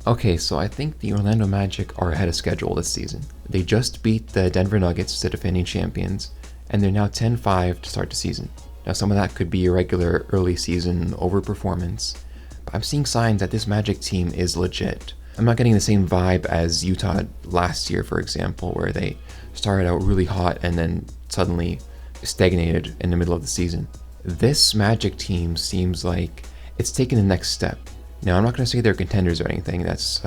Okay, so I think the Orlando Magic are ahead of schedule this season. They just beat the Denver Nuggets to defending champions, and they're now 10-5 to start the season. Now, some of that could be a regular early season overperformance, but I'm seeing signs that this Magic team is legit. I'm not getting the same vibe as Utah last year, for example, where they started out really hot and then suddenly stagnated in the middle of the season. This Magic team seems like it's taken the next step. Now, I'm not going to say they're contenders or anything, that's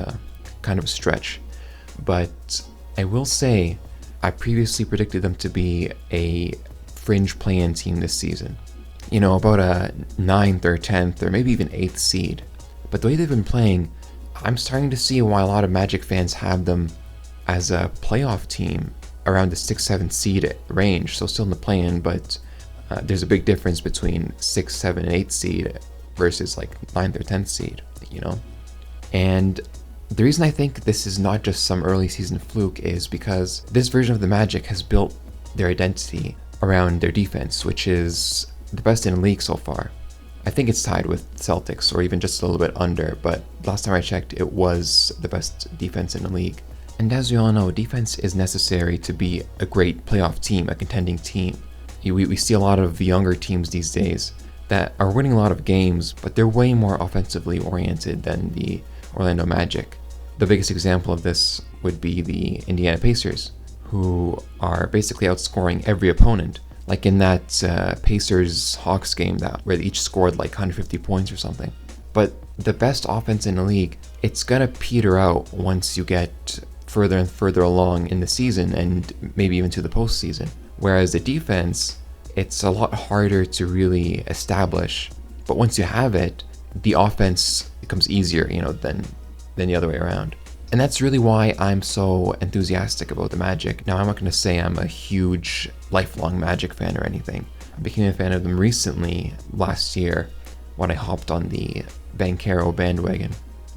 kind of a stretch, but I will say I previously predicted them to be a fringe play-in team this season. You know, about a 9th or 10th or maybe even 8th seed. But the way they've been playing, I'm starting to see why a lot of Magic fans have them as a playoff team around the 6th, 7th seed range, so still in the play-in, but there's a big difference between 6th, 7th, and 8th seed versus like 9th or 10th seed, you know? And the reason I think this is not just some early season fluke is because this version of the Magic has built their identity around their defense, which is the best in the league so far. I think it's tied with Celtics or even just a little bit under, but last time I checked it was the best defense in the league. And as we all know, defense is necessary to be a great playoff team, a contending team. We see a lot of younger teams these days that are winning a lot of games, but they're way more offensively oriented than the Orlando Magic. The biggest example of this would be the Indiana Pacers, who are basically outscoring every opponent. Like in that Pacers-Hawks game where they each scored like 150 points or something. But the best offense in the league, it's gonna peter out once you get further and further along in the season and maybe even to the postseason. Whereas the defense, it's a lot harder to really establish. But once you have it, the offense becomes easier, than the other way around. And that's really why I'm so enthusiastic about the Magic. Now, I'm not going to say I'm a huge lifelong Magic fan or anything. I became a fan of them recently, last year, when I hopped on the Banchero bandwagon.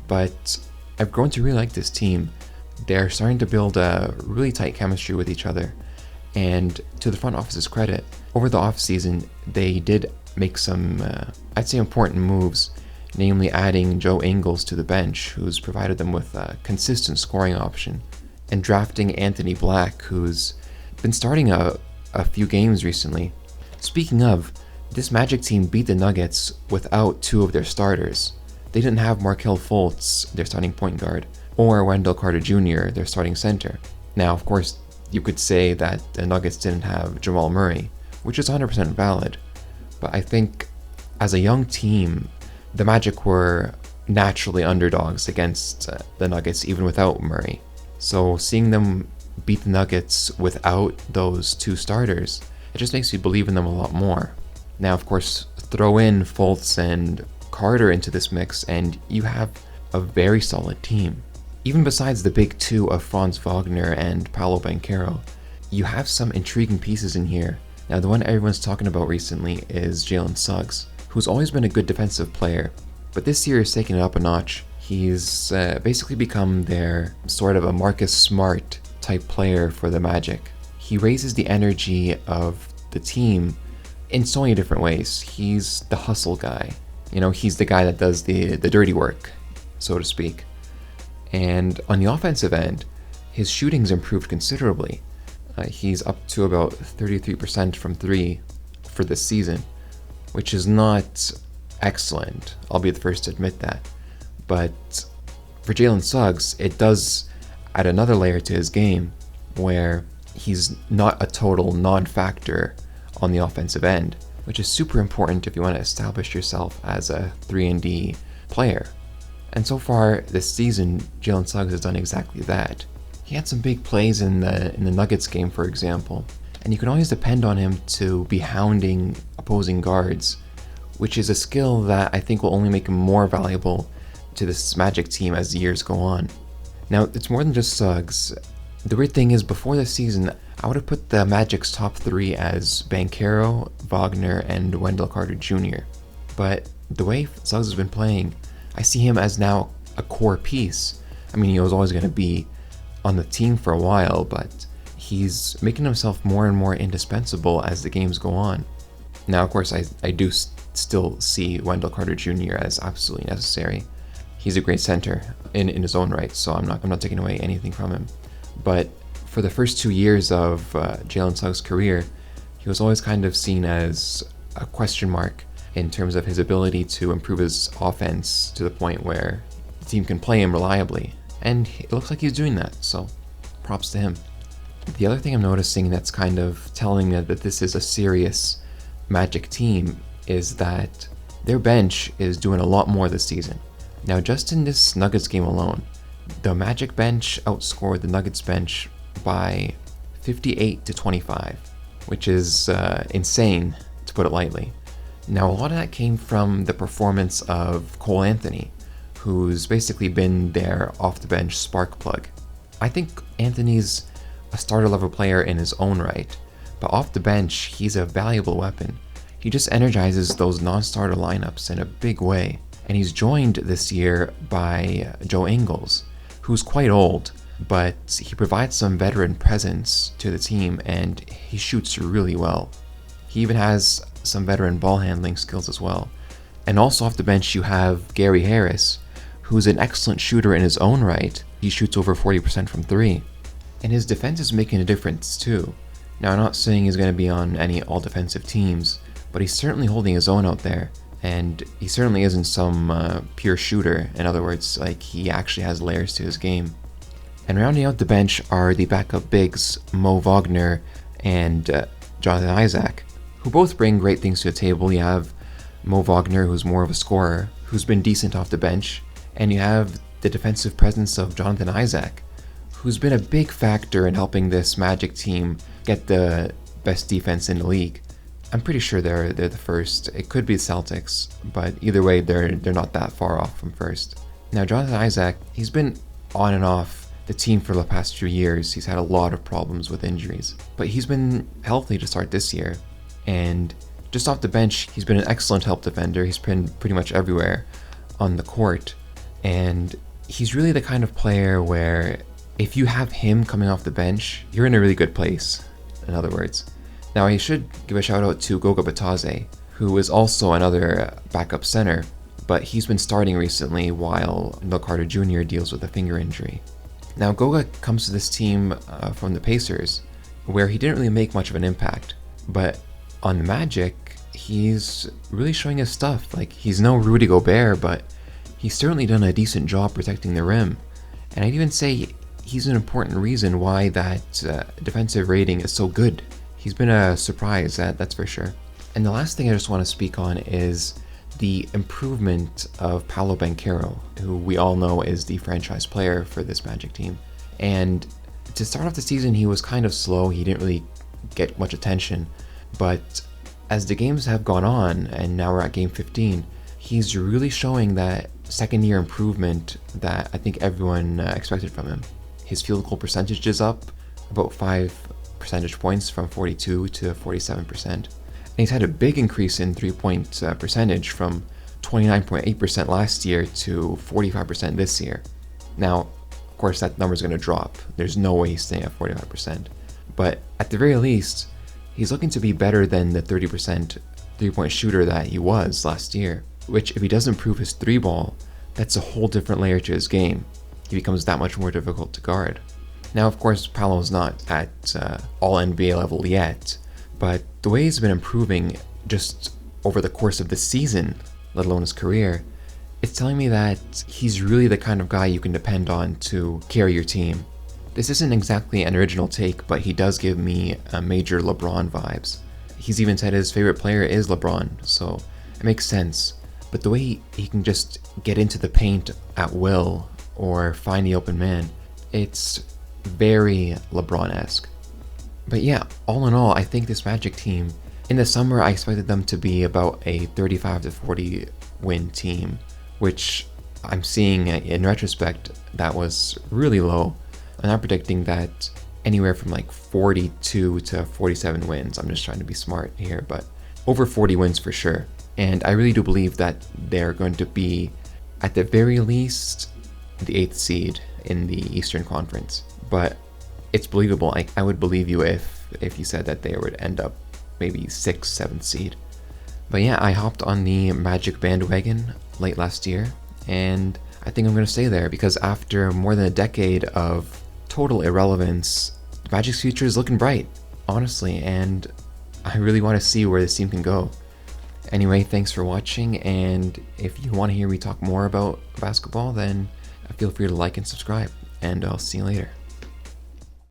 But I've grown to really like this team. They're starting to build a really tight chemistry with each other. And to the front office's credit, over the offseason, they did make some, I'd say, important moves, namely adding Joe Ingles to the bench, who's provided them with a consistent scoring option, and drafting Anthony Black, who's been starting a few games recently. Speaking of, this Magic team beat the Nuggets without two of their starters. They didn't have Markelle Fultz, their starting point guard, or Wendell Carter Jr., their starting center. Now, of course, you could say that the Nuggets didn't have Jamal Murray, which is 100% valid, but I think as a young team, the Magic were naturally underdogs against the Nuggets even without Murray. So seeing them beat the Nuggets without those two starters, it just makes you believe in them a lot more. Now, of course, throw in Fultz and Carter into this mix and you have a very solid team. Even besides the big two of Franz Wagner and Paolo Banchero, you have some intriguing pieces in here. Now, the one everyone's talking about recently is Jalen Suggs, who's always been a good defensive player, but this year he's taken it up a notch. He's basically become their sort of a Marcus Smart type player for the Magic. He raises the energy of the team in so many different ways. He's the hustle guy. He's the guy that does the dirty work, so to speak. And on the offensive end, his shooting's improved considerably. He's up to about 33% from three for this season, which is not excellent. I'll be the first to admit that. But for Jalen Suggs, it does add another layer to his game where he's not a total non-factor on the offensive end, which is super important if you want to establish yourself as a 3-and-D player. And so far this season, Jalen Suggs has done exactly that. He had some big plays in the Nuggets game, for example, and you can always depend on him to be hounding opposing guards, which is a skill that I think will only make him more valuable to this Magic team as the years go on. Now, it's more than just Suggs. The weird thing is, before this season, I would have put the Magic's top three as Banchero, Wagner, and Wendell Carter Jr. But the way Suggs has been playing, I see him as now a core piece. I mean, he was always going to be on the team for a while, but he's making himself more and more indispensable as the games go on. Now, of course, I do still see Wendell Carter Jr. as absolutely necessary. he's a great center in his own right, so I'm not taking away anything from him. But for the first 2 years of Jalen Suggs' career, he was always kind of seen as a question mark in terms of his ability to improve his offense to the point where the team can play him reliably. And it looks like he's doing that, so props to him. The other thing I'm noticing that's kind of telling me that this is a serious Magic team is that their bench is doing a lot more this season. Now, just in this Nuggets game alone, the Magic bench outscored the Nuggets bench by 58-25, which is insane, to put it lightly. Now, a lot of that came from the performance of Cole Anthony, who's basically been their off-the-bench spark plug. I think Anthony's a starter-level player in his own right, but off the bench, he's a valuable weapon. He just energizes those non-starter lineups in a big way, and he's joined this year by Joe Ingles, who's quite old, but he provides some veteran presence to the team, and he shoots really well. He even has some veteran ball handling skills as well. And also off the bench, you have Gary Harris, who's an excellent shooter in his own right. He shoots over 40% from three. And his defense is making a difference too. Now, I'm not saying he's going to be on any all-defensive teams, but he's certainly holding his own out there. And he certainly isn't some pure shooter. In other words, like, he actually has layers to his game. And rounding out the bench are the backup bigs, Mo Wagner and Jonathan Isaac, who both bring great things to the table. You have Mo Wagner, who's more of a scorer, who's been decent off the bench. And you have the defensive presence of Jonathan Isaac, who's been a big factor in helping this Magic team get the best defense in the league. I'm pretty sure they're the first. It could be Celtics, but either way, they're not that far off from first. Now, Jonathan Isaac, he's been on and off the team for the past few years. He's had a lot of problems with injuries, but he's been healthy to start this year. And just off the bench, he's been an excellent help defender. He's been pretty much everywhere on the court. And he's really the kind of player where if you have him coming off the bench, you're in a really good place, in other words. Now, I should give a shout out to Goga Bitadze, who is also another backup center, but he's been starting recently while Wendell Carter Jr. deals with a finger injury. Now, Goga comes to this team from the Pacers, where he didn't really make much of an impact, but on the Magic, he's really showing his stuff. Like, he's no Rudy Gobert, but he's certainly done a decent job protecting the rim. And I'd even say he's an important reason why that defensive rating is so good. He's been a surprise, that's for sure. And the last thing I just want to speak on is the improvement of Paolo Banchero, who we all know is the franchise player for this Magic team. And to start off the season, he was kind of slow. He didn't really get much attention. But as the games have gone on, and now we're at game 15, he's really showing that second-year improvement that I think everyone expected from him. His field goal percentage is up about 5 percentage points from 42 to 47%. And he's had a big increase in three-point percentage from 29.8% last year to 45% this year. Now, of course, that number is going to drop. There's no way he's staying at 45%. But at the very least, he's looking to be better than the 30% three-point shooter that he was last year, which if he does improve his three ball, that's a whole different layer to his game. He becomes that much more difficult to guard. Now, of course, Paolo's not at all NBA level yet, but the way he's been improving just over the course of the season, let alone his career, it's telling me that he's really the kind of guy you can depend on to carry your team. This isn't exactly an original take, but he does give me major LeBron vibes. He's even said his favorite player is LeBron, so it makes sense. But the way he can just get into the paint at will or find the open man, it's very LeBron-esque. But yeah, all in all, I think this Magic team, in the summer I expected them to be about a 35 to 40 win team, which I'm seeing in retrospect that was really low. And I'm predicting that anywhere from like 42 to 47 wins. I'm just trying to be smart here, but over 40 wins for sure. And I really do believe that they're going to be, at the very least, the 8th seed in the Eastern Conference. But it's believable. I would believe you if you said that they would end up maybe 6th, 7th seed. But yeah, I hopped on the Magic bandwagon late last year, and I think I'm going to stay there because after more than a decade of total irrelevance, the Magic's future is looking bright, honestly, and I really want to see where this team can go. Anyway, thanks for watching, and if you want to hear me talk more about basketball, then feel free to like and subscribe, and I'll see you later.